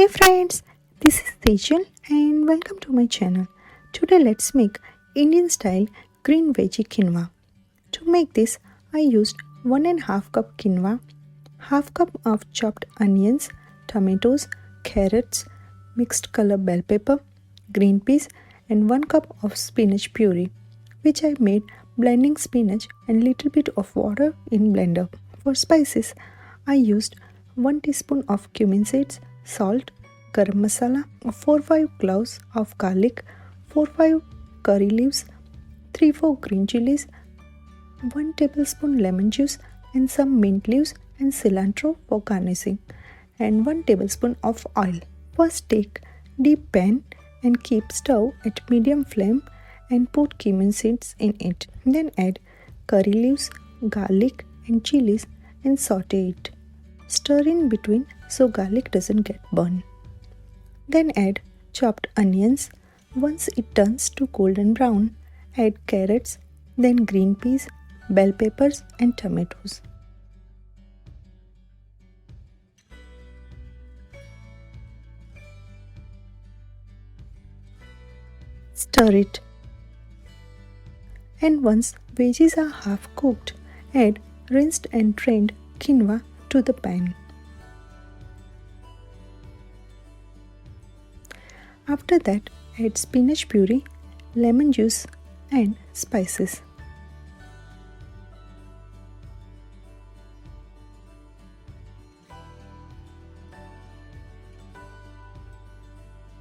Hey friends, this is Sejal and welcome to my channel. Today let's make Indian style green veggie quinoa. To make this, I used 1.5 cup quinoa, half cup of chopped onions, tomatoes, carrots, mixed color bell pepper, green peas and 1 cup of spinach puree, which I made blending spinach and little bit of water in blender. For spices, I used 1 teaspoon of cumin seeds, salt, garam masala, 4-5 cloves of garlic, 4-5 curry leaves, 3-4 green chilies, 1 tablespoon lemon juice and some mint leaves and cilantro for garnishing, and 1 tablespoon of oil. First take deep pan and keep stove at medium flame and put cumin seeds in it. Then add curry leaves, garlic and chilies and saute it. Stir in between so garlic doesn't get burned. Then add chopped onions. Once it turns to golden brown, add carrots, then green peas, bell peppers and tomatoes. Stir it. And once veggies are half cooked, add rinsed and drained quinoa to the pan. After that, add spinach puree, lemon juice and spices.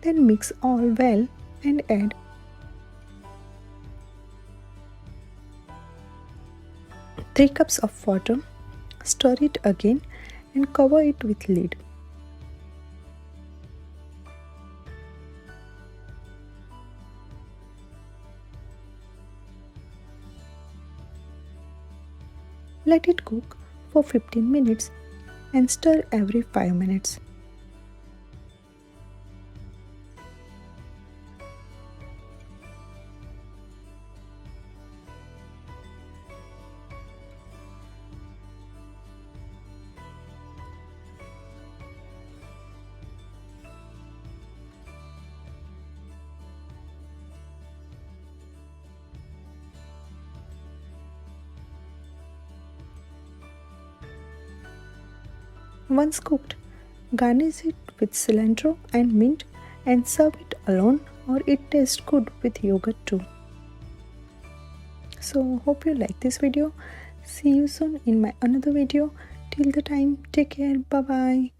Then mix all well and add three cups of water. Stir it again and cover it with lid. Let it cook for 15 minutes and stir every 5 minutes. Once cooked, garnish it with cilantro and mint and serve it alone, or it tastes good with yogurt too. So hope you like this video. See you soon in my another video. Till the time, take care. Bye bye.